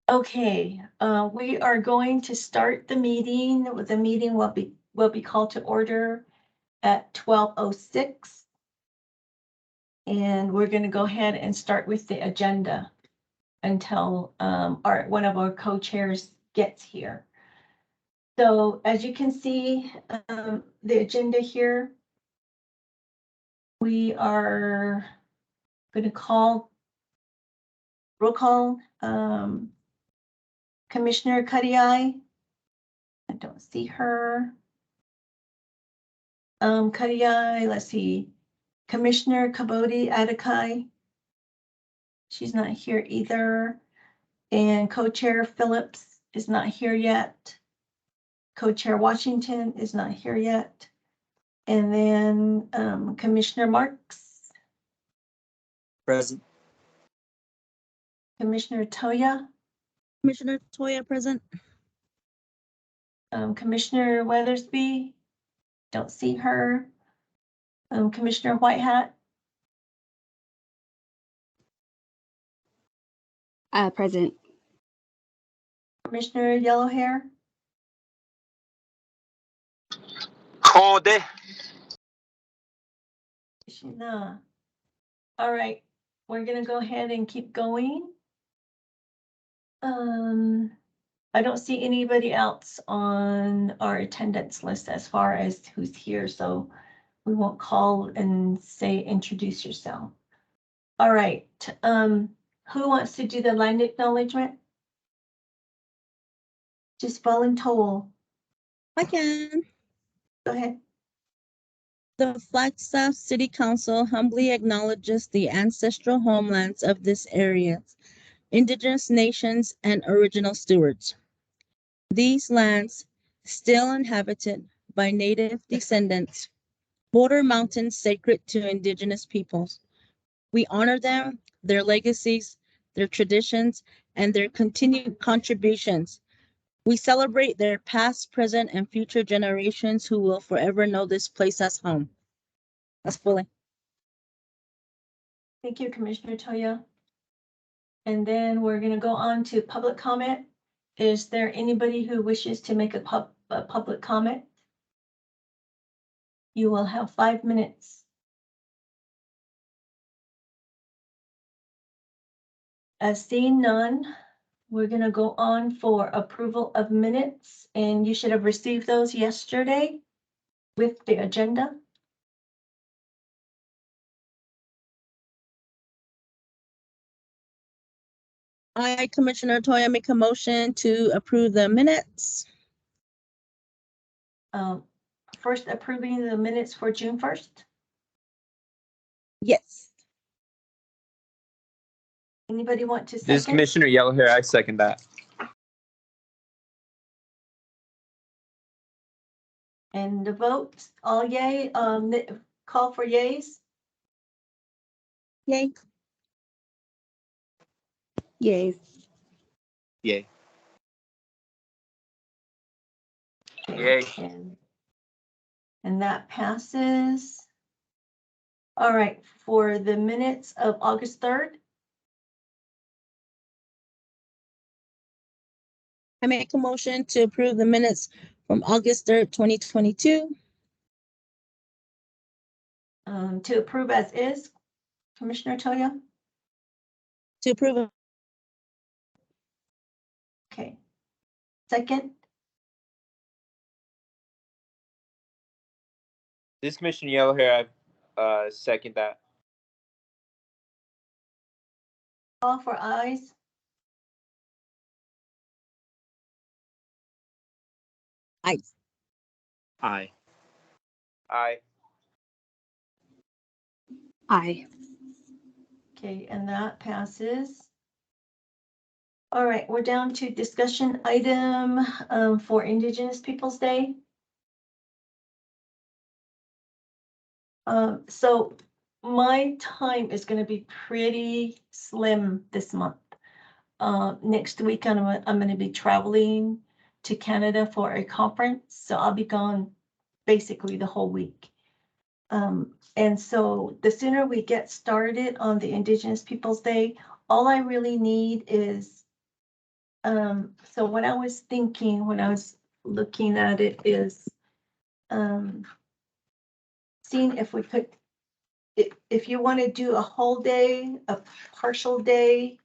Okay, we are going to start the meeting. The meeting will be called to order at 12:06. And we're going to go ahead and start with the agenda until one of our co-chairs gets here. So as you can see, the agenda here, we are going to roll call Commissioner Cuddy-Eye. I don't see her. Cuddy-Eye, let's see. Commissioner Kabodi Adekai. She's not here either. And Co-Chair Phillips is not here yet. Co-Chair Washington is not here yet. And then Commissioner Marks. Present. Commissioner Toya. Commissioner Toya present. Commissioner Weathersby. Don't see her. Commissioner Whitehat. Present. Commissioner Yellowhair. Code. She's not. All right, we're gonna go ahead and keep going. I don't see anybody else on our attendance list as far as who's here, so we won't call and say introduce yourself. All right, who wants to do the land acknowledgement? Just volunteer. I can. Go ahead. The Flagstaff City Council humbly acknowledges the ancestral homelands of this area, Indigenous nations, and original stewards. These lands, still inhabited by Native descendants, border mountains sacred to Indigenous peoples. We honor them, their legacies, their traditions, and their continued contributions. We celebrate their past, present, and future generations who will forever know this place as home. That's fully. Thank you, Commissioner Toya. And then we're going to go on to public comment. Is there anybody who wishes to make a public comment? You will have 5 minutes. As seeing none, we're going to go on for approval of minutes, and you should have received those yesterday with the agenda. I, Commissioner Toya, make a motion to approve the minutes. First, approving the minutes for June 1st. Yes. Anybody want to second? This is Commissioner Yellowhair. I second that. And the vote, all yay, call for yays. Yay. Yes. Yay. Okay, Yay. and that passes. All right, for the minutes of August 3rd. I make a motion to approve the minutes from August 3rd, 2022. To approve as is, Commissioner Toya. To approve. Okay. Second, This is Commissioner Yellowhair. I second that. call for ayes. Aye. Aye. Aye. Aye. Okay, and that passes. All right, we're down to discussion item for Indigenous Peoples Day. So my time is going to be pretty slim this month. Next week, I'm going to be traveling to Canada for a conference, so I'll be gone basically the whole week. And so the sooner we get started on the Indigenous Peoples Day, all I really need is So what I was thinking when I was looking at it is, seeing if we could, if you want to do a whole day, a partial day,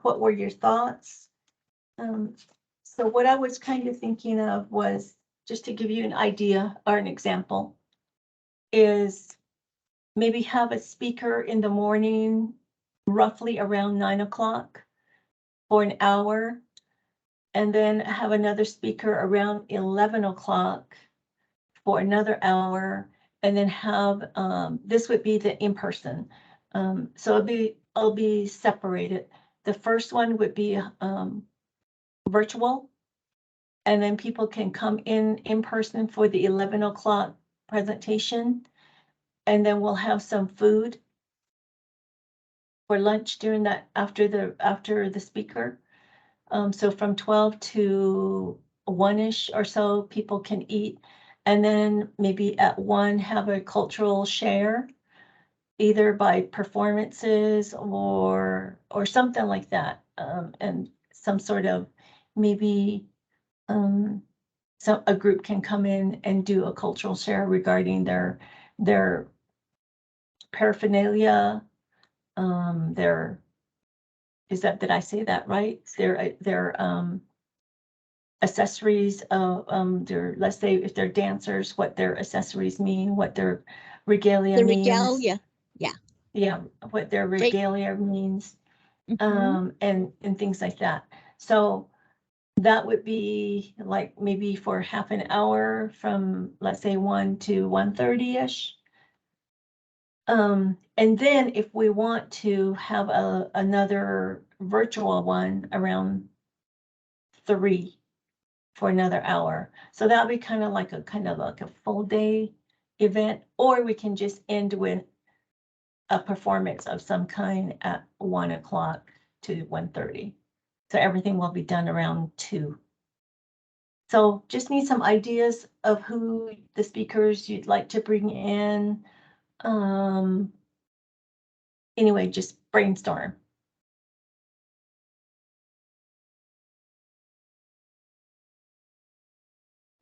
what were your thoughts? So what I was kind of thinking of was, just to give you an idea or an example, is maybe have a speaker in the morning, roughly around 9 o'clock for an hour, and then have another speaker around 11 o'clock for another hour, and then have, this would be the in-person. So I'll be separated. The first one would be virtual, and then people can come in person for the 11 o'clock presentation, and then we'll have some food for lunch during that, after the speaker. So from 12 to 1-ish or so, people can eat. And then maybe at 1, have a cultural share, either by performances or something like that. And some sort of, maybe, so a group can come in and do a cultural share regarding their paraphernalia, their, did I say that right? Their accessories, their, let's say if they're dancers, what their accessories mean, what their regalia The means. regalia. Yeah, what their Great. regalia means, Mhm. and things like that. So that would be like maybe for half an hour from, let's say, 1 to 1:30-ish. And then if we want to have another virtual one around 3 for another hour. So that'll be kind of like a full day event, or we can just end with a performance of some kind at 1 o'clock to 1:30. So everything will be done around 2. So just need some ideas of who the speakers you'd like to bring in. Anyway, just brainstorm.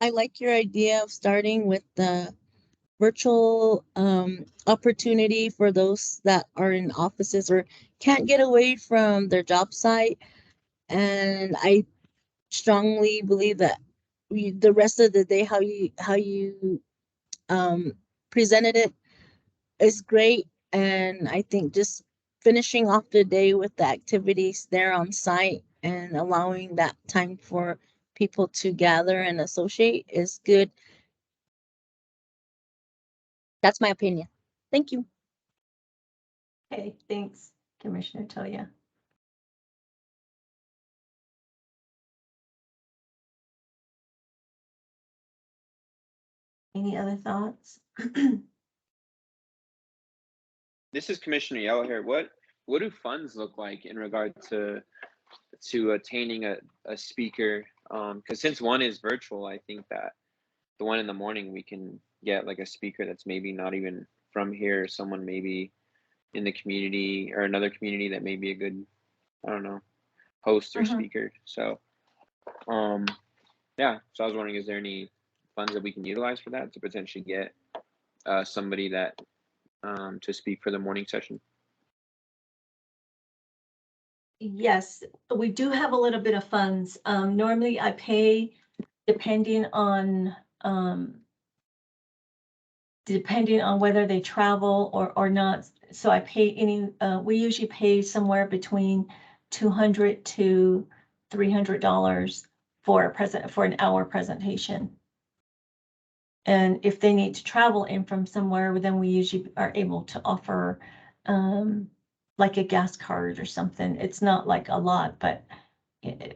I like your idea of starting with the virtual opportunity for those that are in offices or can't get away from their job site. And I strongly believe that the rest of the day, how you presented it is great. And I think just finishing off the day with the activities there on site and allowing that time for people to gather and associate is good. That's my opinion. Thank you. Okay, thanks, Commissioner Toya. Any other thoughts? This is Commissioner Yellow here. What do funds look like in regard to attaining a speaker? Because since one is virtual, I think that the one in the morning we can get like a speaker that's maybe not even from here, someone maybe in the community or another community that may be a good, I don't know, host or speaker. So yeah, so I was wondering, is there any funds that we can utilize for that to potentially get somebody that to speak for the morning session? Yes, we do have a little bit of funds. Normally I pay depending on whether they travel or not. So I pay we usually pay somewhere between $200 to $300 for an hour presentation. And if they need to travel in from somewhere, then we usually are able to offer like a gas card or something. It's not like a lot, but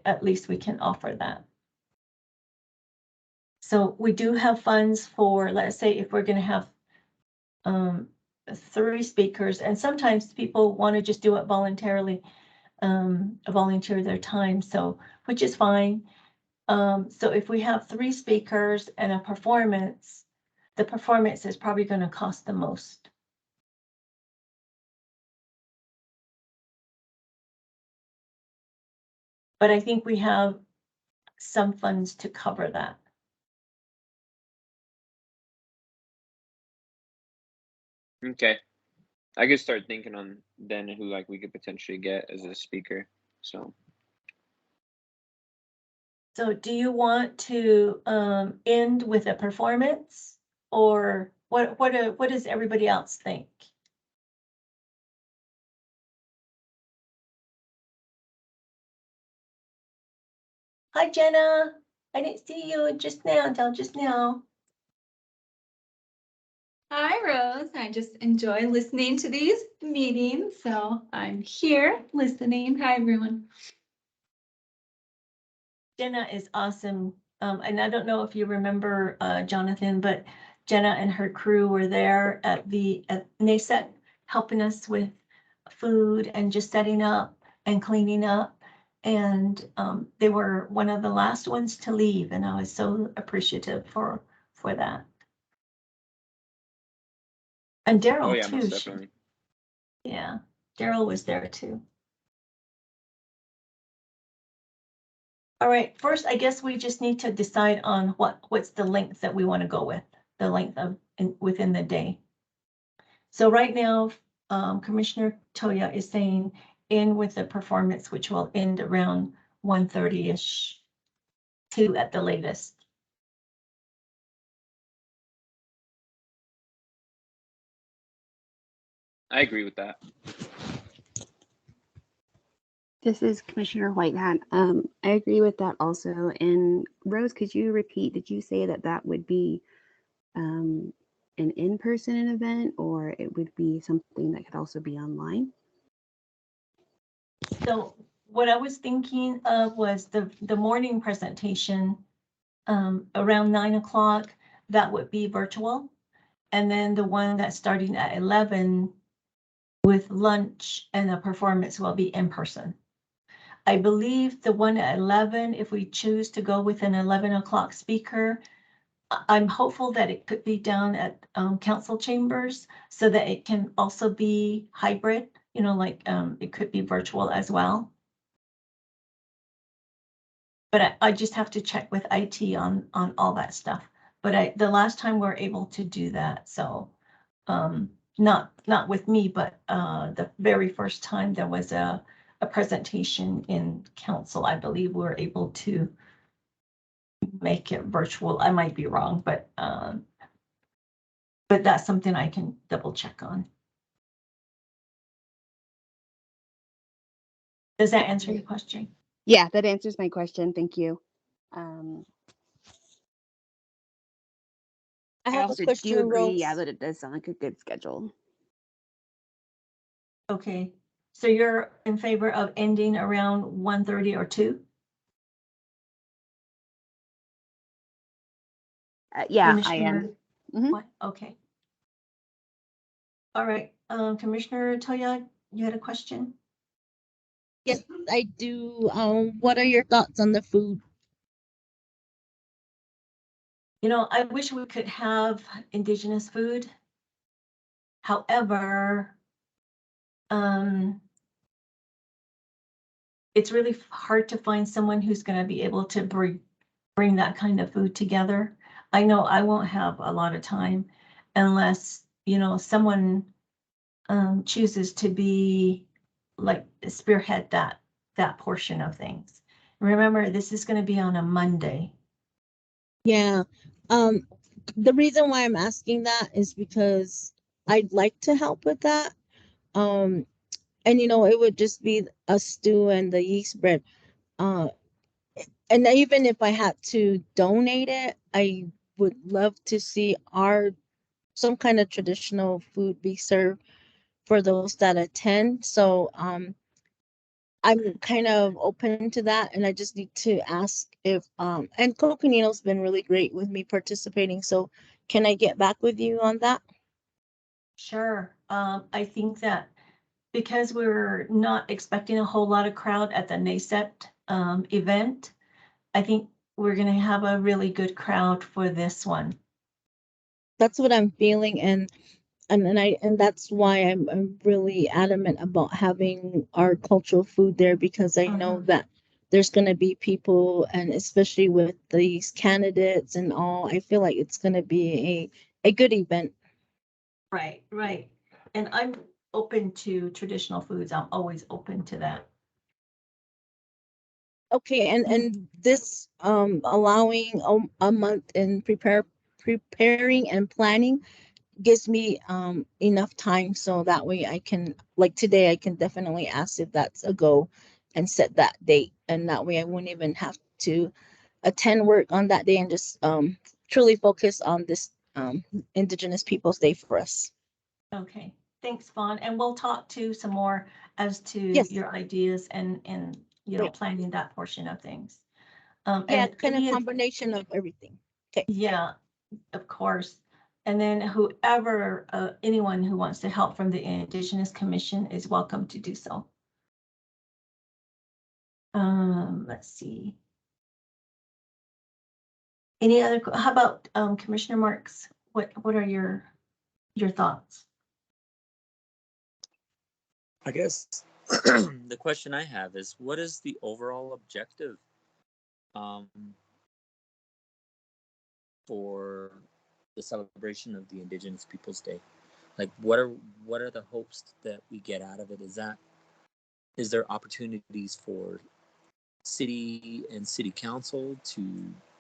at least we can offer that. So we do have funds for, let's say, if we're going to have 3 speakers, and sometimes people want to just do it voluntarily, volunteer their time, so, which is fine. So if we have 3 speakers and a performance, the performance is probably going to cost the most. But I think we have some funds to cover that. Okay. I could start thinking on then who like we could potentially get as a speaker. So So do you want to end with a performance, or what does everybody else think? Hi, Jenna. I didn't see you just now until just now. Hi, Rose. I just enjoy listening to these meetings, so I'm here listening. Hi, everyone. Jenna is awesome. And I don't know if you remember Jonathan, but Jenna and her crew were there at NASET helping us with food and just setting up and cleaning up. And they were one of the last ones to leave, and I was so appreciative for that. And oh Daryl yeah, too. most definitely. Yeah, Daryl was there too. All right, first, I guess we just need to decide on what's the length that we want to go with, the length of within the day. So right now, Commissioner Toya is saying in with the performance, which will end around 1:30-ish, 2 at the latest. I agree with that. This is Commissioner Whitehat. I agree with that also. And Rose, could you repeat, did you say that that would be an in-person event, or it would be something that could also be online? So what I was thinking of was the morning presentation around 9 o'clock, that would be virtual. And then the one that's starting at 11 with lunch and the performance will be in person. I believe the one at 11, if we choose to go with an 11 o'clock speaker, I'm hopeful that it could be down at council chambers so that it can also be hybrid, you know, like it could be virtual as well. But I just have to check with IT on all that stuff. But the last time we were able to do that, so not with me, but the very first time there was a presentation in council, I believe we were able to make it virtual. I might be wrong, but that's something I can double check on. Does that answer your question? Yeah, that answers my question. Thank you. I I have a also question, do agree, Rose. yeah, that it does sound like a good schedule. Okay, so you're in favor of ending around 1:30 or 2? Yeah, I am. Mhm. What? Okay. All right, Commissioner Toya, you had a question? Yes, I do. What are your thoughts on the food? You know, I wish we could have Indigenous food. However, it's really hard to find someone who's going to be able to bring that kind of food together. I know I won't have a lot of time unless, you know, someone chooses to be like spearhead that portion of things. Remember, this is going to be on a Monday. Yeah. The reason why I'm asking that is because I'd like to help with that. And it would just be a stew and the yeast bread. Uh, and even if I had to donate it, I would love to see some kind of traditional food be served for those that attend. So I'm kind of open to that, and I just need to ask if and Coconino's been really great with me participating. So can I get back with you on that? Sure. I think that because we're not expecting a whole lot of crowd at the NASET event, I think we're going to have a really good crowd for this one. That's what I'm feeling, and that's why I'm really adamant about having our cultural food there, because I know that there's going to be people, and especially with these candidates and all, I feel like it's going to be a good event. Right, right. And I'm open to traditional foods. I'm always open to that. Okay, and this allowing a month in preparing and planning gives me enough time, so that way I can, like today, I can definitely ask if that's a go and set that date, and that way I wouldn't even have to attend work on that day and just truly focus on this Indigenous Peoples Day for us. Okay, thanks, Vaughn. And we'll talk to some more as to Yes. your ideas and, you know, Great. planning that portion of things. Yeah, And kind of any of, combination of everything. Okay. yeah, of course. And then whoever, anyone who wants to help from the Indigenous Commission is welcome to do so. Let's see. Any other, how about Commissioner Marks? What are your thoughts? I guess the question I have is, what is the overall objective um, for the celebration of the Indigenous Peoples Day? Like, what are the hopes that we get out of it? Is there opportunities for city and city council to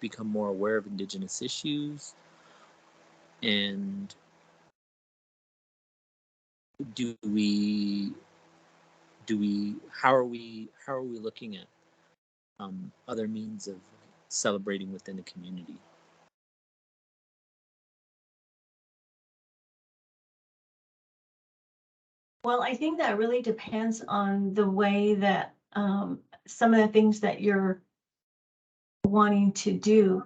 become more aware of Indigenous issues? And how are we looking at other means of celebrating within the community? Well, I think that really depends on the way that some of the things that you're wanting to do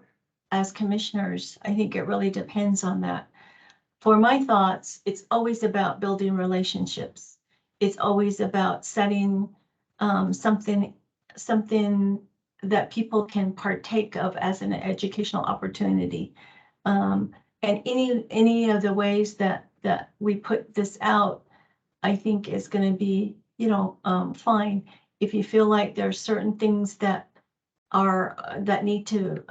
as commissioners. I think it really depends on that. For my thoughts, it's always about building relationships. It's always about setting something that people can partake of as an educational opportunity. And any of the ways that we put this out, I think is going to be, you know, fine. If you feel like there's certain things that are that need to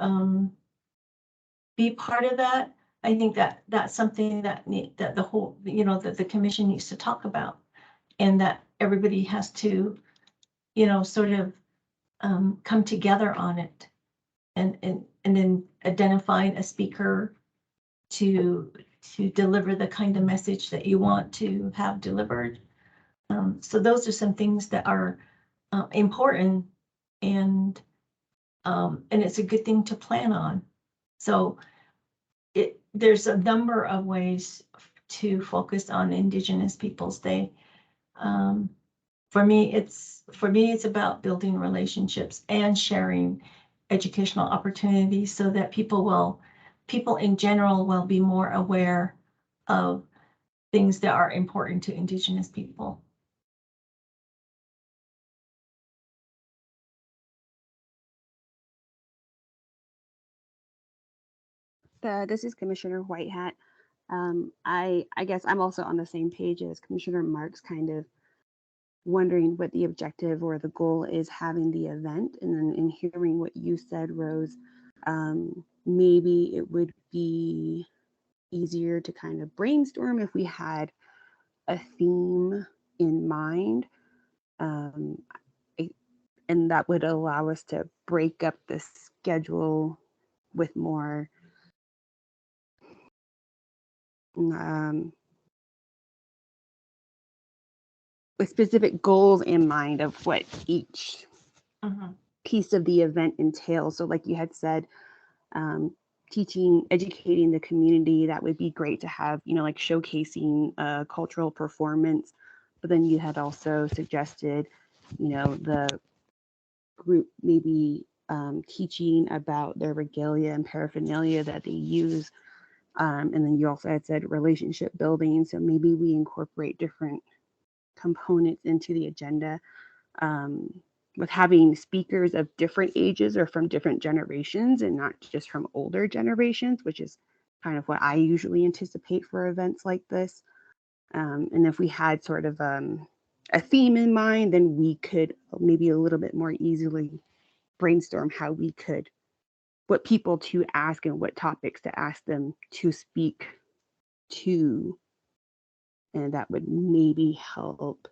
be part of that, I think that that's something that that the whole, you know, that the commission needs to talk about, and that everybody has to, you know, sort of come together on it, and then identifying a speaker to deliver the kind of message that you want to have delivered. So those are some things that are important, and it's a good thing to plan on. So there's a number of ways to focus on Indigenous Peoples Day. For me, it's about building relationships and sharing educational opportunities so that people in general will be more aware of things that are important to Indigenous people. This is Commissioner Whitehat. I guess I'm also on the same page as Commissioner Marks, kind of wondering what the objective or the goal is having the event. And then in hearing what you said, Rose, maybe it would be easier to kind of brainstorm if we had a theme in mind. And that would allow us to break up the schedule with more with specific goals in mind of what each piece of the event entails. So like you had said, teaching, educating the community, that would be great to have, you know, like showcasing a cultural performance. But then you had also suggested, you know, the group maybe teaching about their regalia and paraphernalia that they use. And then you also had said relationship building. So maybe we incorporate different components into the agenda, with having speakers of different ages or from different generations and not just from older generations, which is kind of what I usually anticipate for events like this. And if we had sort of a theme in mind, then we could maybe a little bit more easily brainstorm how we could, what people to ask and what topics to ask them to speak to. And that would maybe help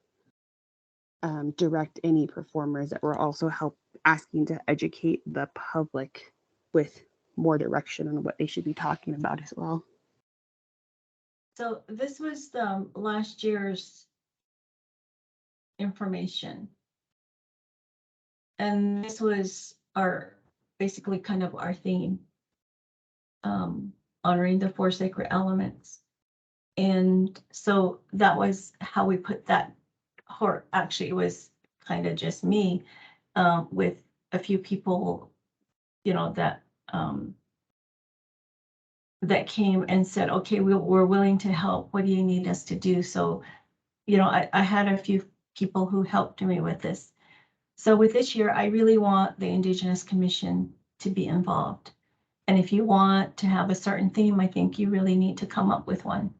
direct any performers that were also help asking to educate the public with more direction on what they should be talking about as well. So this was last year's information. And this was our, basically kind of our theme, honoring the four sacred elements. And so that was how we put that, or actually it was kind of just me, with a few people, you know, that that came and said, okay, we're willing to help. What do you need us to do? So, you know, I had a few people who helped me with this. So with this year, I really want the Indigenous Commission to be involved. And if you want to have a certain theme, I think you really need to come up with one.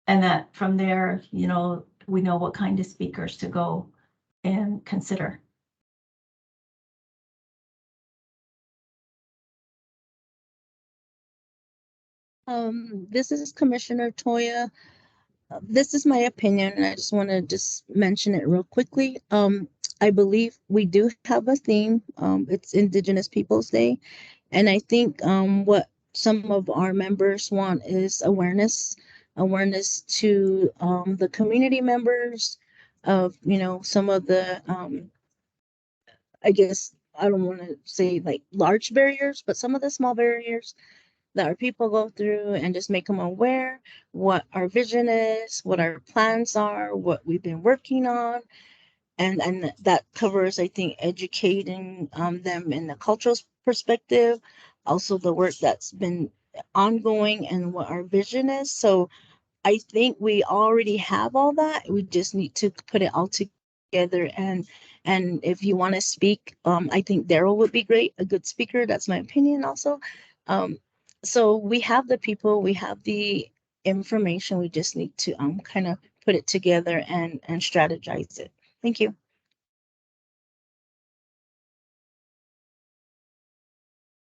And that from there, you know, we know what kind of speakers to go and consider. This is Commissioner Toya. This is my opinion, and I just want to just mention it real quickly. I believe we do have a theme. It's Indigenous Peoples Day, and I think what some of our members want is awareness to the community members of, you know, some of the I guess I don't want to say like large barriers, but some of the small barriers that our people go through, and just make them aware what our vision is, what our plans are, what we've been working on. And that covers, I think, educating them in the cultural perspective, also the work that's been ongoing and what our vision is. So I think we already have all that. We just need to put it all together. And if you want to speak, I think Daryl would be great, a good speaker. That's my opinion also. Um, so we have the people, we have the information. We just need to kind of put it together and strategize it. Thank you.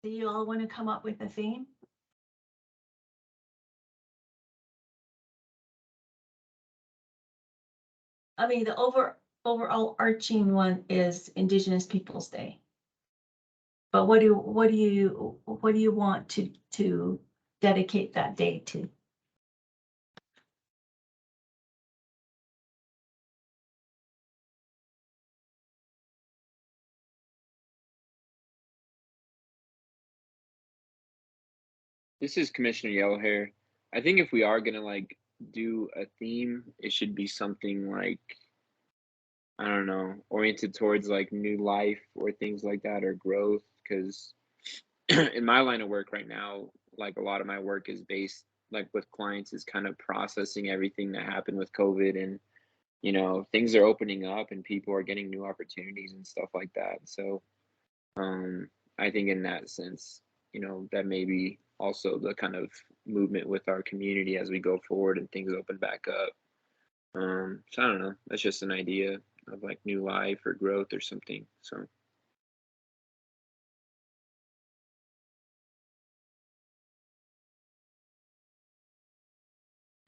Do you all want to come up with a theme? I mean, the overall arching one is Indigenous Peoples Day. But what do you want to dedicate that day to? This is Commissioner Yellowhair. I think if we are gonna like do a theme, it should be something like, I don't know, oriented towards like new life or things like that, or growth. Because in my line of work right now, like a lot of my work is based like with clients is kind of processing everything that happened with COVID, and you know, things are opening up and people are getting new opportunities and stuff like that. So I think in that sense, you know, that may be also the kind of movement with our community as we go forward and things open back up. So I don't know. That's just an idea of like new life or growth or something. So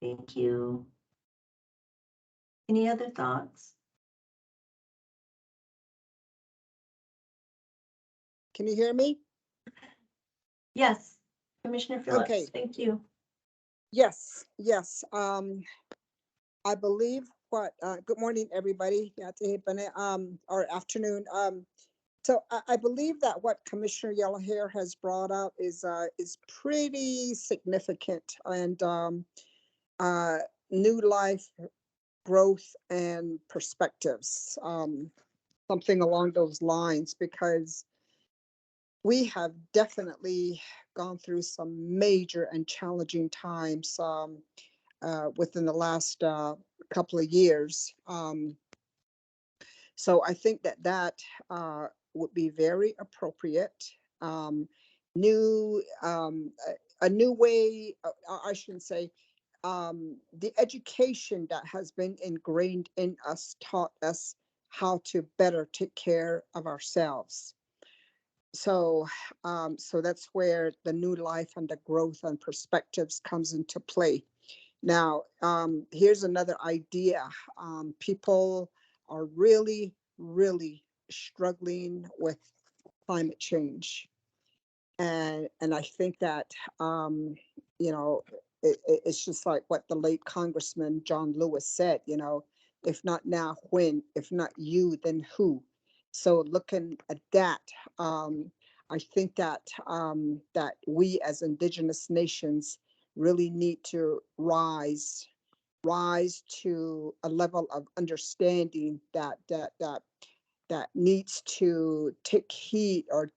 Thank you. Any other thoughts? Can you hear me? Yes, Commissioner Phillips, Okay. thank you. Yes, yes. I believe what, good morning, everybody. Or afternoon. So I believe that what Commissioner Yellowhair has brought up is pretty significant, and new life, growth, and perspectives, something along those lines, because we have definitely gone through some major and challenging times within the last couple of years. So I think that would be very appropriate. New, a new way, I shouldn't say, the education that has been ingrained in us taught us how to better take care of ourselves. So, so that's where the new life and the growth and perspectives comes into play. Now, here's another idea. People are really, really struggling with climate change. And I think that, you know, it's just like what the late Congressman John Lewis said, you know, if not now, when? If not you, then who? So looking at that, I think that that we as Indigenous nations really need to rise to a level of understanding that needs to take heed or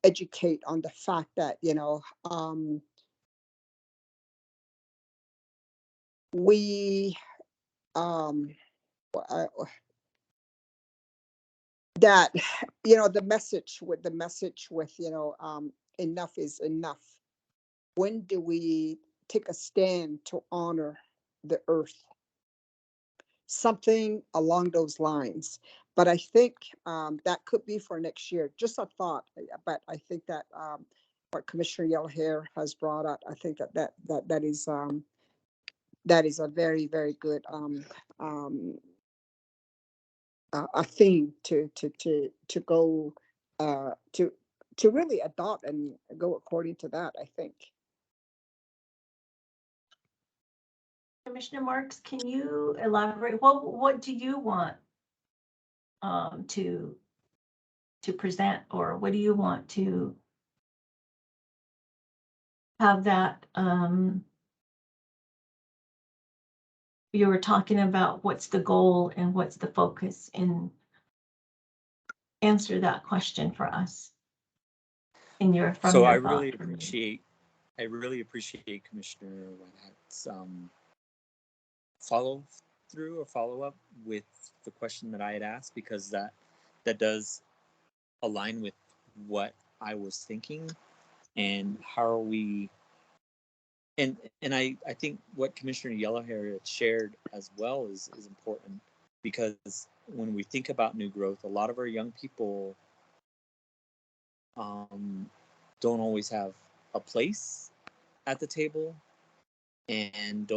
educate on the fact that, you know, we um, uh, that, you know, the message with, you know, enough is enough. When do we take a stand to honor the earth? Something along those lines. But I think that could be for next year. Just a thought. But I think that what Commissioner Yellowhair has brought up, I think that is a very, very good um, a theme to go to really adopt and go according to that, I think. Commissioner Marks, can you elaborate? What do you want to present, or what do you want to have that? You were talking about what's the goal and what's the focus, and answer that question for us in your from So your I thought. really appreciate Commissioner Whitehat's follow through or follow up with the question that I had asked, because that does align with what I was thinking. And how are we, and I think what Commissioner Yellowhair had shared as well is important, because when we think about new growth, a lot of our young people don't always have a place at the table, and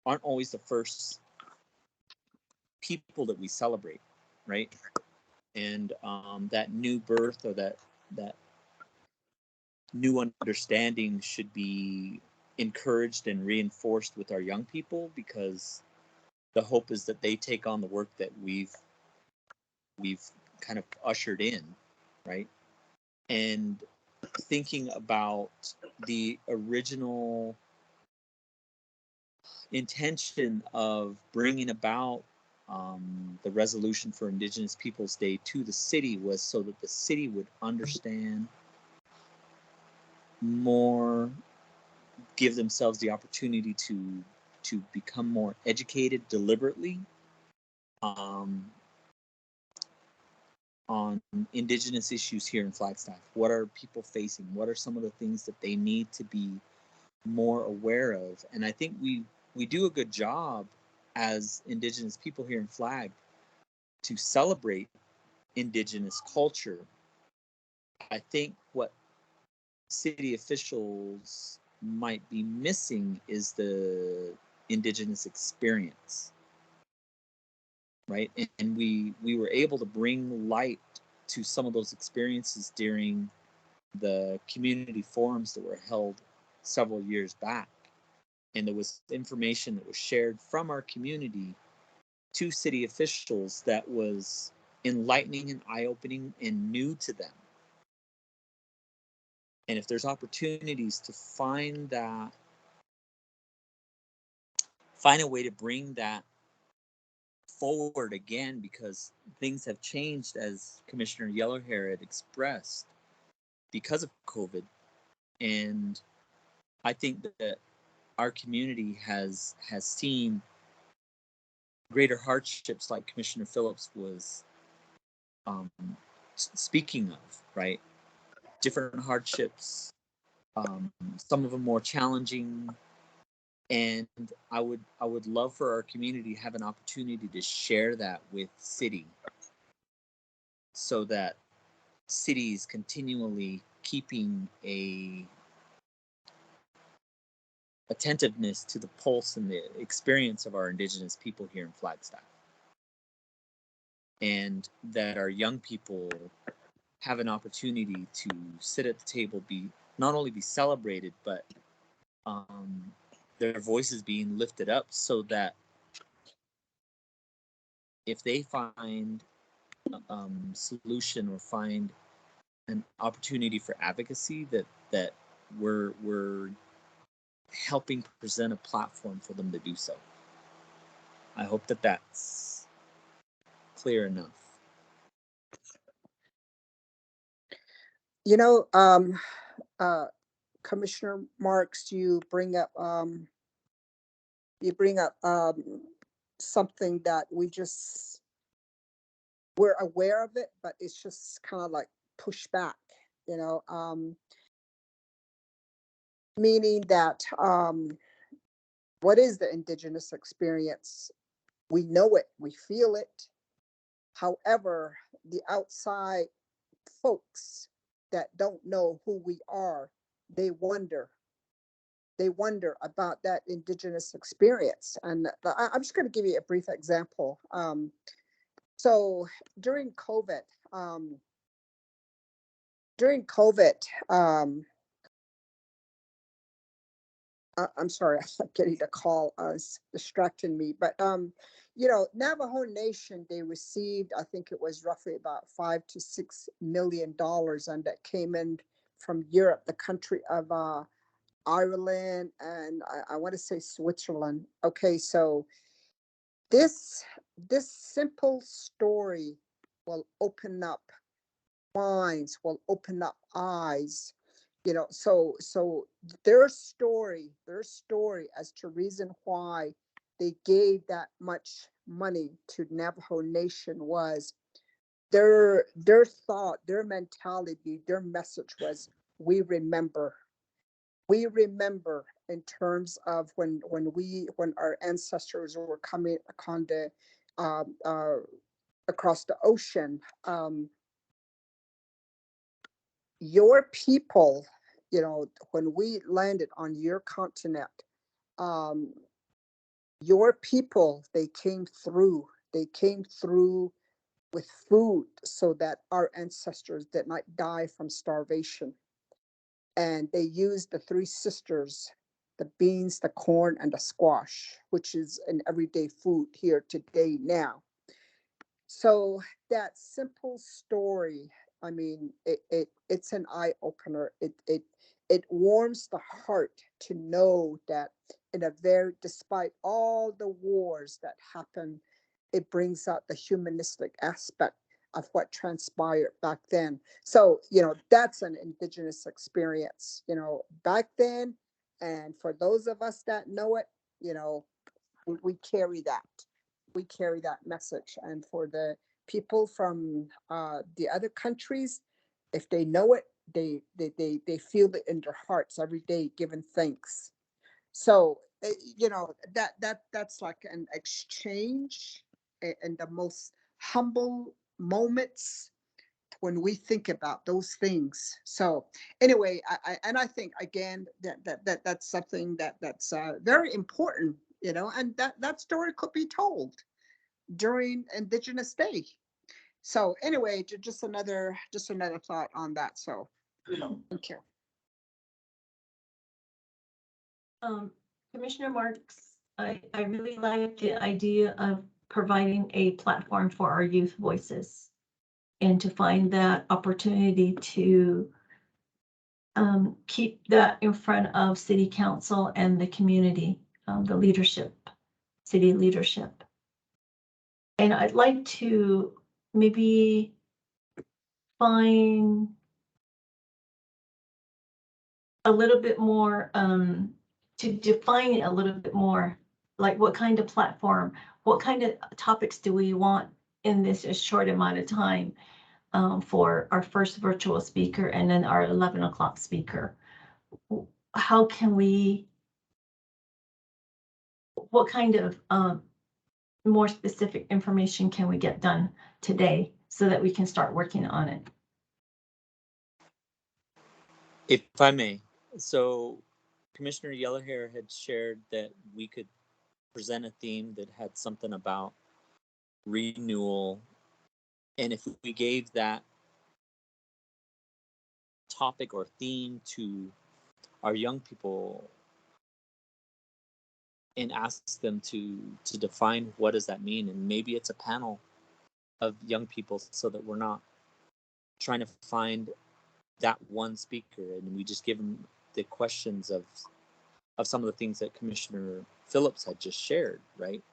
aren't always the first people that we celebrate, right? And that new birth, or that new understanding, should be encouraged and reinforced with our young people, because the hope is that they take on the work that we've kind of ushered in, right? And thinking about the original intention of bringing about the resolution for Indigenous Peoples Day to the city was so that the city would understand more, give themselves the opportunity to become more educated deliberately um, on Indigenous issues here in Flagstaff. What are people facing? What are some of the things that they need to be more aware of? And I think we do a good job as Indigenous people here in Flag to celebrate Indigenous culture. I think what city officials might be missing is the Indigenous experience, right? And we were able to bring light to some of those experiences during the community forums that were held several years back. And there was information that was shared from our community to city officials that was enlightening and eye-opening and new to them. And if there's opportunities to find a way to bring that forward again, because things have changed, as Commissioner Yellowhair had expressed, because of COVID. And I think that our community has seen greater hardships, like Commissioner Phillips was speaking of, right? Different hardships, some of them more challenging, and I would love for our community to have an opportunity to share that with city, so that cities continually keeping a attentiveness to the pulse and the experience of our Indigenous people here in Flagstaff, and that our young people have an opportunity to sit at the table, be not only be celebrated, but their voices being lifted up, so that if they find solution or find an opportunity for advocacy, that we're helping present a platform for them to do so. I hope that that's clear enough. You know, Commissioner Marks, you bring up something that we're aware of it, but it's just kind of like pushed back, you know, meaning that what is the Indigenous experience? We know it, we feel it. However, the outside folks that don't know who we are, they wonder about that Indigenous experience. And I'm just going to give you a brief example. So during COVID, I'm sorry, I'm getting a call, it's distracting me, but you know, Navajo Nation, they received, I think it was roughly about $5 to $6 million, and that came in from Europe, the country of Ireland, and I want to say Switzerland. Okay, so this simple story will open up minds, will open up eyes, you know. So their story as to reason why they gave that much money to Navajo Nation was their thought, their mentality, their message was, we remember in terms of when our ancestors were coming across the ocean. Your people, you know, when we landed on your continent, your people, they came through with food so that our ancestors did not die from starvation. And they used the three sisters, the beans, the corn, and the squash, which is an everyday food here today now. So that simple story, I mean, it's an eye opener. It warms the heart to know that despite all the wars that happen, it brings out the humanistic aspect of what transpired back then. So, you know, that's an Indigenous experience, you know, back then. And for those of us that know it, you know, we carry that message. And for the people from the other countries, if they know it, they feel it in their hearts every day, giving thanks. So you know, that's like an exchange in the most humble moments when we think about those things. So anyway, I think again that's something that's very important, you know, and that story could be told during Indigenous Day. So anyway, just another thought on that. So, you know, thank you. Commissioner Marks, I really like the idea of providing a platform for our youth voices and to find that opportunity to keep that in front of city council and the community, the leadership, city leadership. And I'd like to maybe find a little bit more, to define it a little bit more, like what kind of platform, what kind of topics do we want in this short amount of time, for our first virtual speaker and then our 11 o'clock speaker. How can we, what kind of more specific information can we get done today so that we can start working on it. If I may, so Commissioner Yellowhair had shared that we could present a theme that had something about renewal, and if we gave that topic or theme to our young people and ask them to define what does that mean, and maybe it's a panel of young people so that we're not trying to find that one speaker and we just give them the questions of some of the things that Commissioner Phillips had just shared, right?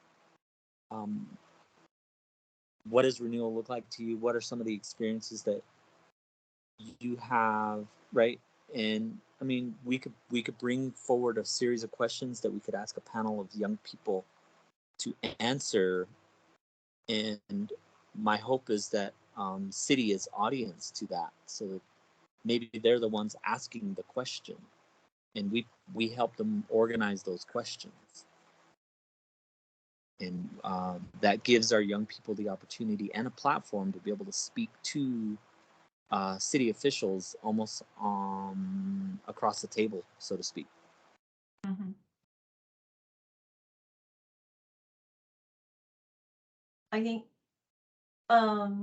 What does renewal look like to you? What are some of the experiences that you have, right? And I mean, we could bring forward a series of questions that we could ask a panel of young people to answer, and my hope is that city is audience to that, so that maybe they're the ones asking the question, and we help them organize those questions, and that gives our young people the opportunity and a platform to be able to speak to city officials almost across the table, so to speak. Mm-hmm. I think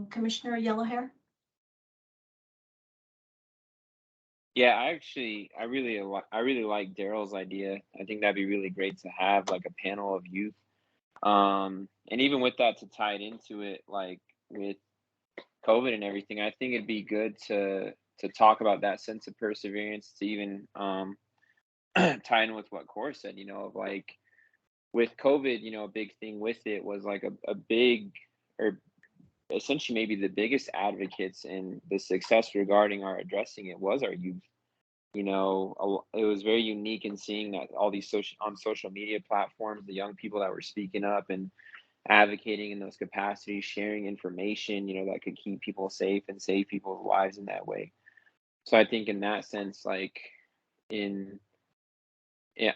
Commissioner Yellowhair. Yeah, I really like Daryl's idea. I think that'd be really great to have like a panel of youth. And even with that, to tie it into it, like with COVID and everything, I think it'd be good to talk about that sense of perseverance, to even tie in with what Cora said, of like with COVID, a big thing with it was like a big, or essentially maybe the biggest advocates in the success regarding our addressing it was our youth. It was very unique in seeing that all these social media platforms, the young people that were speaking up and advocating in those capacities, sharing information, that could keep people safe and save people's lives in that way. So I think in that sense, like I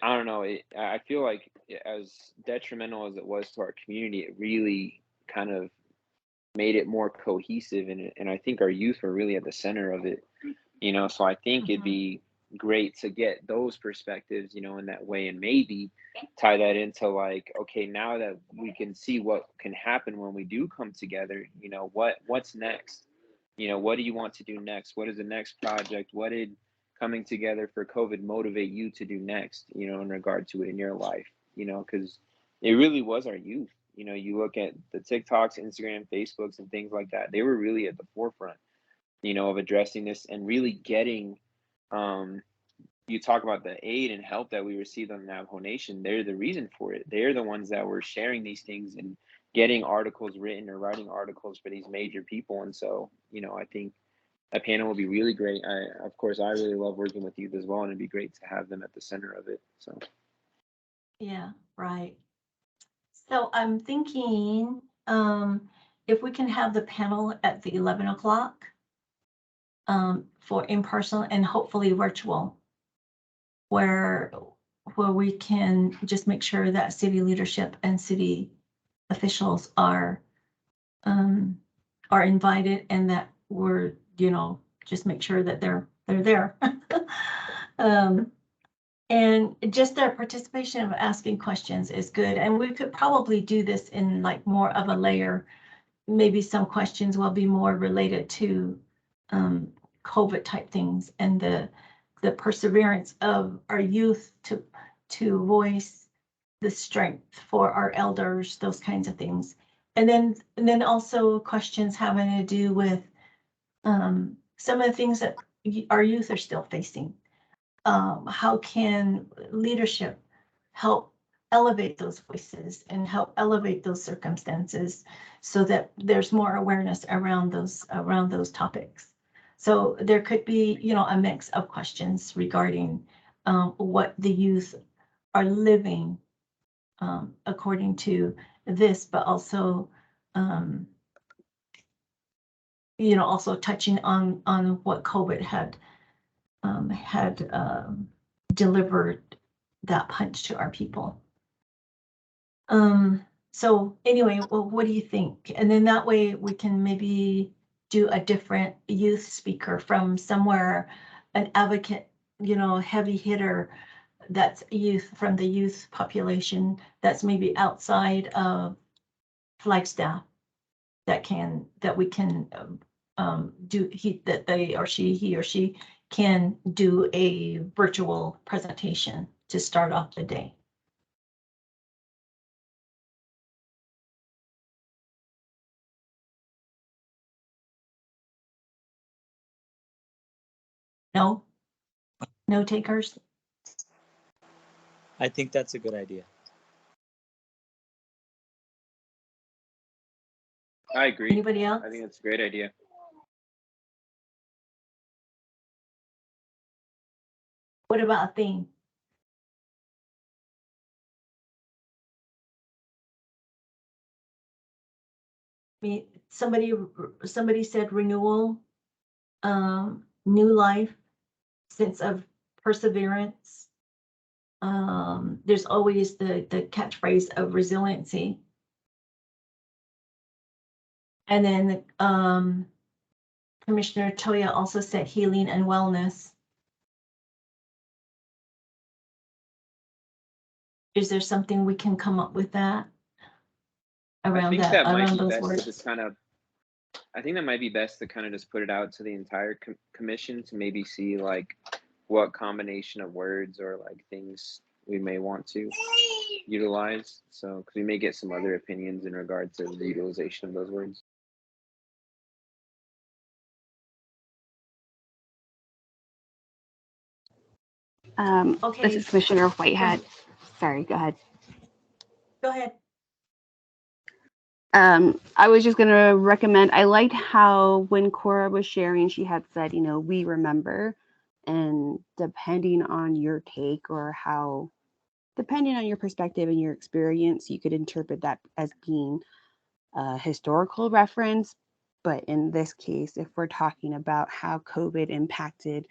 don't know, I feel like as detrimental as it was to our community, it really kind of made it more cohesive, and I think our youth were really at the center of it. So I think it'd be great to get those perspectives, in that way, and maybe tie that into like, okay, now that we can see what can happen when we do come together, what's next? What do you want to do next? What is the next project? What did coming together for COVID motivate you to do next, in regard to it in your life, because it really was our youth. You look at the TikToks, Instagram, Facebooks, and things like that, they were really at the forefront, of addressing this and really getting, you talk about the aid and help that we received on the Navajo Nation. They're the reason for it. They're the ones that were sharing these things and getting articles written or writing articles for these major people. And so, I think a panel will be really great. Of course, I really love working with youth as well, and it'd be great to have them at the center of it. So, Yeah, right. So I'm thinking if we can have the panel at the 11 o'clock for in person and hopefully virtual, where we can just make sure that city leadership and city officials are invited, and that we're, just make sure that they're there. And just their participation of asking questions is good. And we could probably do this in like more of a layer. Maybe some questions will be more related to COVID type things, and the perseverance of our youth to voice the strength for our elders, those kinds of things. And then also questions having to do with some of the things that our youth are still facing. How can leadership help elevate those voices and help elevate those circumstances so that there's more awareness around those topics? So there could be, a mix of questions regarding what the youth are living according to this, but also, also touching on what COVID had delivered that punch to our people. So anyway, well, what do you think? And then that way we can maybe do a different youth speaker from somewhere, an advocate, you know, heavy hitter that's youth from the youth population that's maybe outside of Flagstaff that we can do he or she can do a virtual presentation to start off the day. No? No takers? I think that's a good idea. I agree. Anybody else? I think that's a great idea. What about a theme? I mean, somebody said renewal, new life, sense of perseverance. There's always the catchphrase of resiliency. And then Commissioner Toya also said healing and wellness. Is there something we can come up with that around that, around those words? I think that might be best to kind of just put it out to the entire commission to maybe see like what combination of words or like things we may want to utilize. So, because we may get some other opinions in regard to the utilization of those words. Okay. This is Commissioner Whitehead. Sorry, go ahead. Go ahead. I was just going to recommend, I liked how when Cora was sharing, she had said, you know, we remember, and depending on your take or how, depending on your perspective and your experience, you could interpret that as being a historical reference. But in this case, if we're talking about how COVID impacted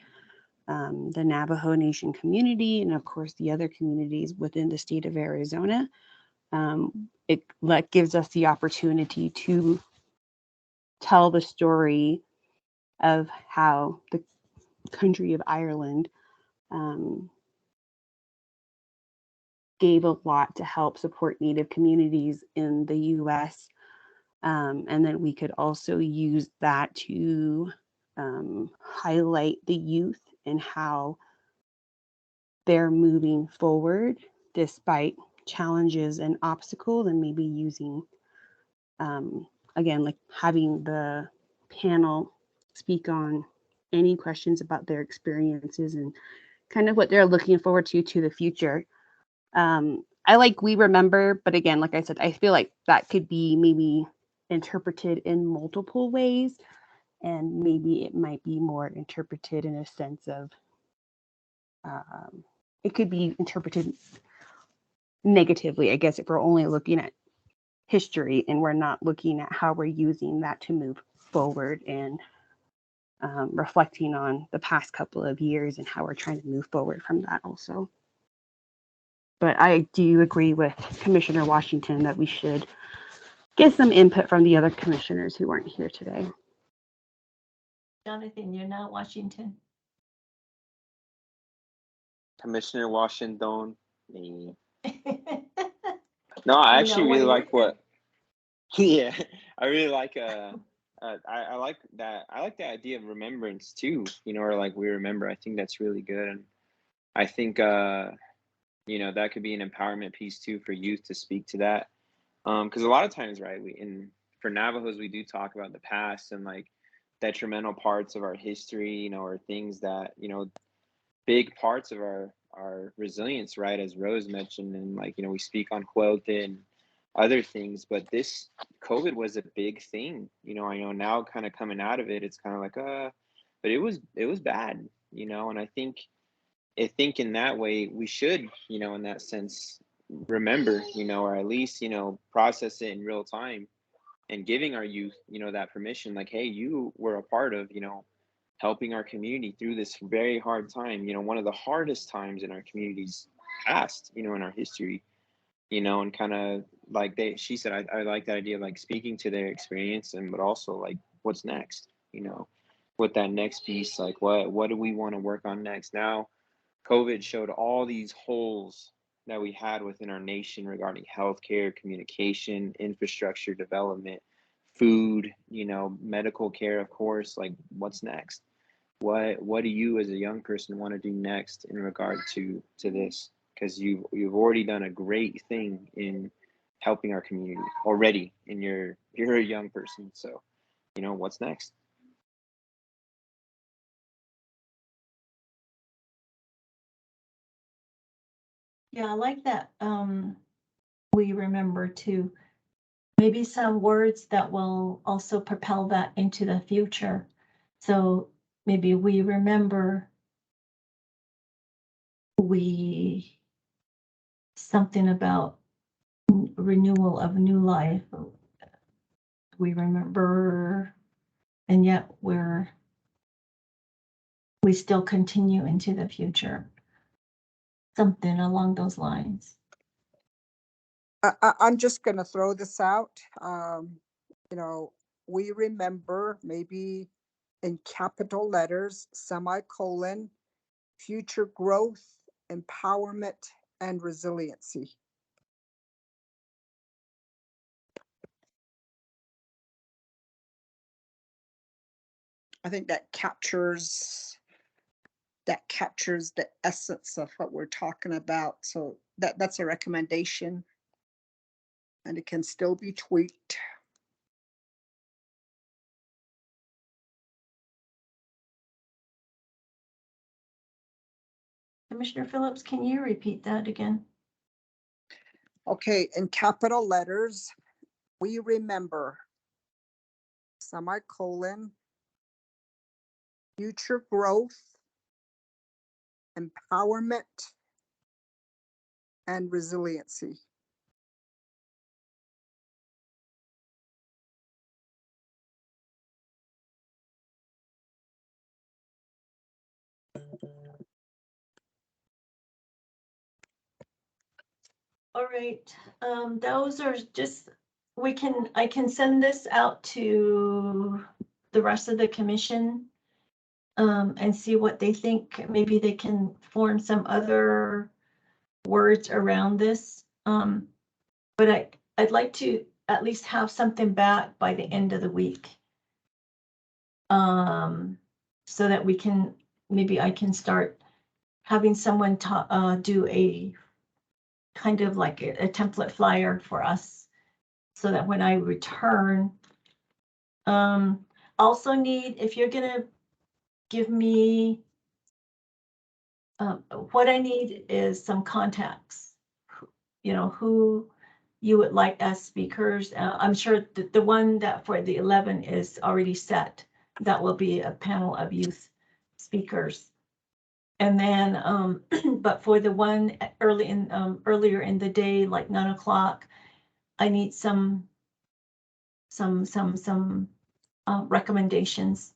the Navajo Nation community and of course the other communities within the state of Arizona, it gives us the opportunity to tell the story of how the country of Ireland gave a lot to help support Native communities in the US. And then we could also use that to highlight the youth and how they're moving forward despite challenges and obstacles, and maybe using again, like having the panel speak on any questions about their experiences and kind of what they're looking forward to the future. I like we remember, but again, like I said, I feel like that could be maybe interpreted in multiple ways, and maybe it might be more interpreted in a sense of it could be interpreted negatively, I guess, if we're only looking at history and we're not looking at how we're using that to move forward and reflecting on the past couple of years and how we're trying to move forward from that also. But I do agree with Commissioner Washington that we should get some input from the other commissioners who aren't here today. Jonathan, you're not Washington. Commissioner Washington. No, I actually really like what. Yeah, I really like. I like that. I like the idea of remembrance too. You know, or like we remember. I think that's really good, and I think you know, that could be an empowerment piece too for youth to speak to that. Because a lot of times, right, for Navajos we do talk about the past and like detrimental parts of our history, you know, or things that, you know, big parts of our resilience, right, as Rose mentioned, and like, you know, we speak on Huelte and other things, but this COVID was a big thing. You know, I know now kind of coming out of it, it's kind of like but it was bad, you know, and I think in that way we should, you know, in that sense, remember, you know, or at least, you know, process it in real time, and giving our youth, you know, that permission, like, hey, you were a part of, you know, helping our community through this very hard time, you know, one of the hardest times in our community's past, you know, in our history, you know, and kind of like she said, I like that idea of like speaking to their experience, and but also like what's next, you know, what that next piece, like what do we want to work on next. Now COVID showed all these holes that we had within our nation regarding healthcare, communication, infrastructure development, food, you know, medical care, of course. Like, what's next? What do you as a young person want to do next in regard to this? Because you've already done a great thing in helping our community already, and you're a young person, so you know what's next. Yeah, I like that. We remember to maybe some words that will also propel that into the future. So maybe we remember something about renewal of new life. We remember, and yet we still continue into the future. Something along those lines. I'm just going to throw this out. You know, we remember maybe in capital letters, semicolon, future growth, empowerment, and resiliency. I think that captures the essence of what we're talking about. So that's a recommendation, and it can still be tweaked. Commissioner Phillips, can you repeat that again? Okay, in capital letters, we remember, semicolon, future growth, empowerment, and resiliency. All right, those are just, I can send this out to the rest of the commission and see what they think. Maybe they can form some other words around this. But I'd like to at least have something back by the end of the week. So that we can, maybe I can start having someone do a kind of like a template flyer for us so that when I return, also need, if you're gonna give me, what I need is some contacts, you know, who you would like as speakers. I'm sure the one that for the 11 is already set. That will be a panel of youth speakers. And then, but for the one earlier in the day, like 9 o'clock, I need some recommendations.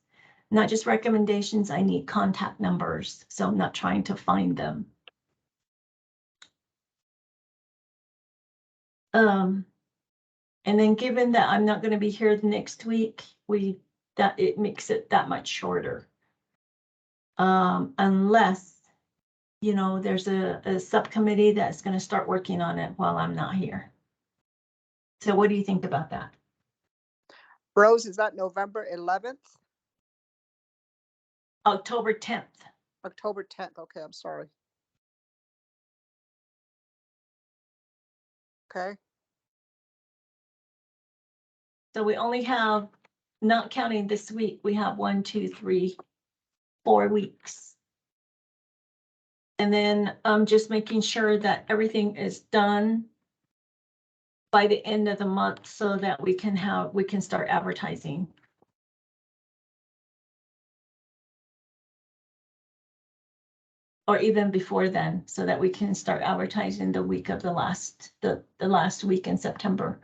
Not just recommendations, I need contact numbers. So I'm not trying to find them. And then given that I'm not going to be here next week, that it makes it that much shorter. Unless, you know, there's a subcommittee that's going to start working on it while I'm not here. So what do you think about that? Rose, is that November 11th? October 10th. October 10th. Okay, I'm sorry. Okay. So we only have, not counting this week, we have 1, 2, 3, 4 weeks. And then I'm just making sure that everything is done by the end of the month so that we can start advertising. Or even before then, so that we can start advertising the week of the last week in September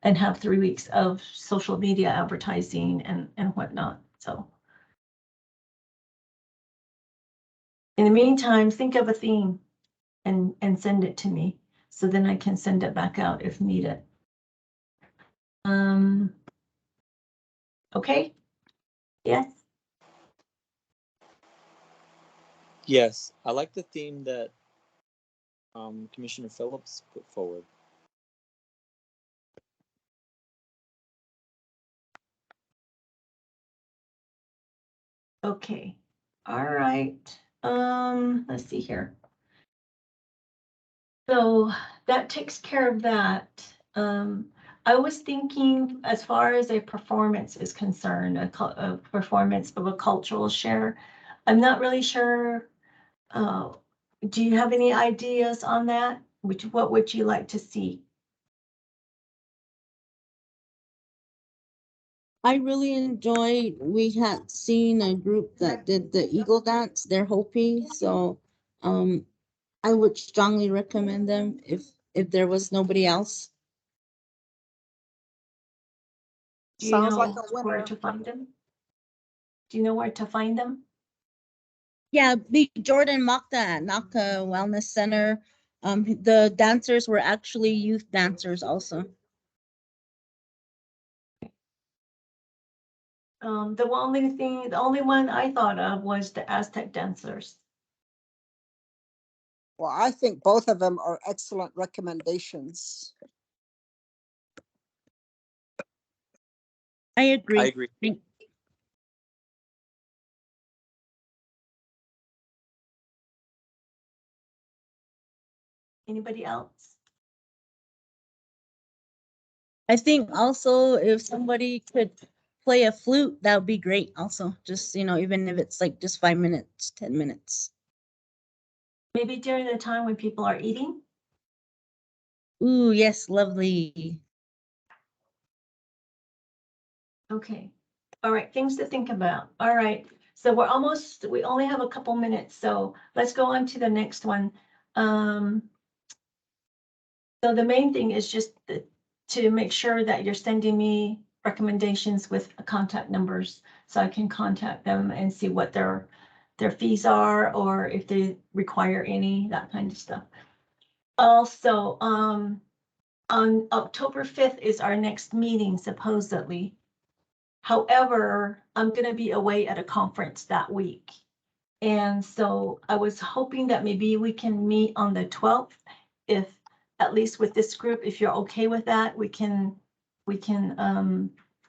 and have 3 weeks of social media advertising and whatnot. So in the meantime, think of a theme and send it to me so then I can send it back out if needed. Okay, yes, Yes, I like the theme that Commissioner Phillips put forward. okay, all right, let's see here. So that takes care of that. I was thinking as far as a performance is concerned, a performance of a cultural share. I'm not really sure. Do you have any ideas on that? What would you like to see? I really enjoyed, we had seen a group that did the Eagle Dance, they're Hopi, so I would strongly recommend them if there was nobody else. Do you Sounds know like a where winner. to find them? Do you know where to find them? Yeah, Big Jordan Makta at Naka Wellness Center. The dancers were actually youth dancers also. The only one I thought of was the Aztec dancers. Well, I think both of them are excellent recommendations. I agree. I agree. Anybody else? I think also if somebody could play a flute, that would be great also. Just, even if it's like just 5 minutes, 10 minutes. Maybe during the time when people are eating? Ooh, yes, lovely. Okay. All right, things to think about. All right. So we only have a couple minutes, so let's go on to the next one. So the main thing is just to make sure that you're sending me recommendations with contact numbers so I can contact them and see what their fees are or if they require any, that kind of stuff. Also, on October 5th is our next meeting supposedly. However, I'm going to be away at a conference that week. And so I was hoping that maybe we can meet on the 12th, if at least with this group, if you're okay with that, we can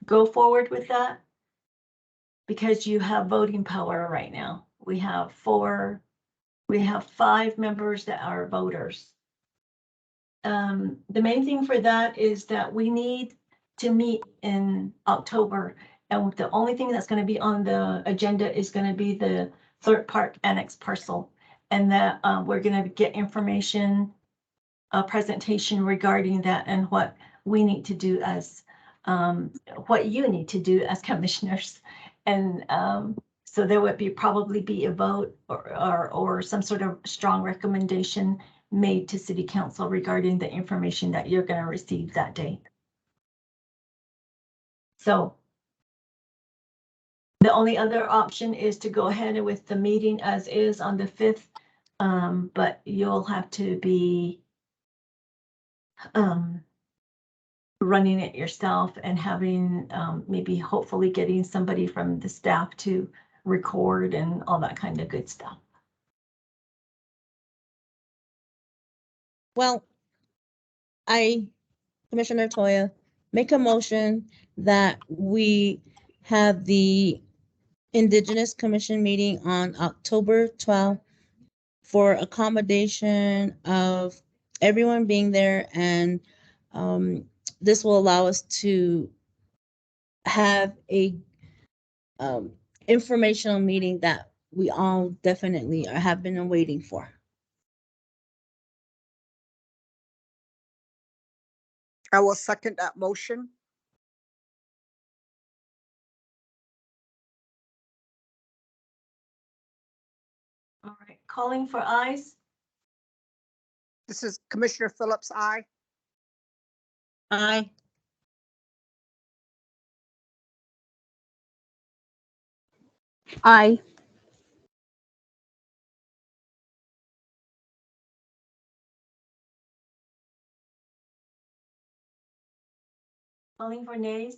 go forward with that. Because you have voting power right now. We have 5 members that are voters. The main thing for that is that we need to meet in October. And the only thing that's going to be on the agenda is going to be the Third Park Annex parcel. And that we're going to get information, a presentation regarding that and what we need to do as, what you need to do as commissioners. And so there would probably be a vote or some sort of strong recommendation made to City Council regarding the information that you're going to receive that day. So the only other option is to go ahead with the meeting as is on the 5th, but you'll have to be running it yourself and having maybe hopefully getting somebody from the staff to record and all that kind of good stuff. Well, Commissioner Toya, make a motion that we have the Indigenous Commission meeting on October 12th for accommodation of everyone being there, and this will allow us to have a informational meeting that we all definitely have been waiting for. I will second that motion. All right, calling for ayes. This is Commissioner Phillips, aye. Aye. Aye. Calling for nays?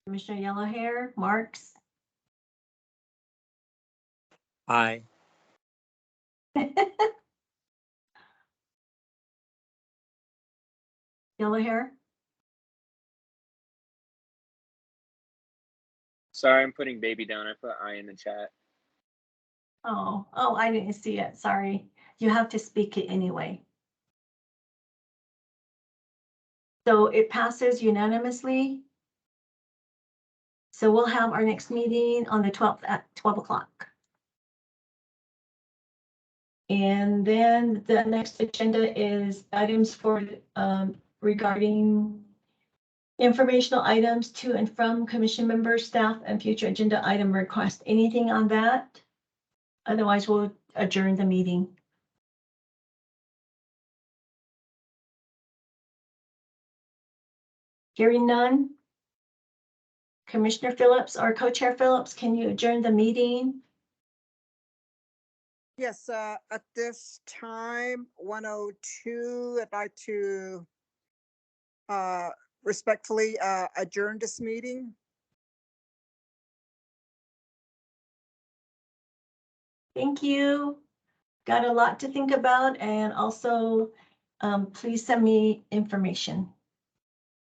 Commissioner Yellowhair, Marks? Aye. Yellowhair? Sorry, I'm putting baby down. I put I in the chat. Oh, I didn't see it. Sorry. You have to speak it anyway. So it passes unanimously. So we'll have our next meeting on the 12th at 12 o'clock. And then the next agenda is items for regarding informational items to and from commission members, staff, and future agenda item request. Anything on that? Otherwise, we'll adjourn the meeting. Hearing none. Commissioner Phillips or Co-Chair Phillips, can you adjourn the meeting? Yes, at this time, 1:02, I'd like to respectfully adjourn this meeting. Thank you. Got a lot to think about, and also please send me information.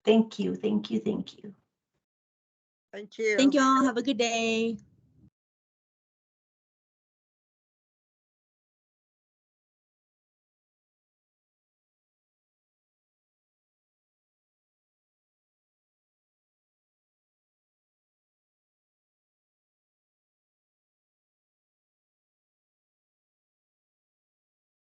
Thank you, thank you, thank you. Thank you. Thank you all. Have a good day.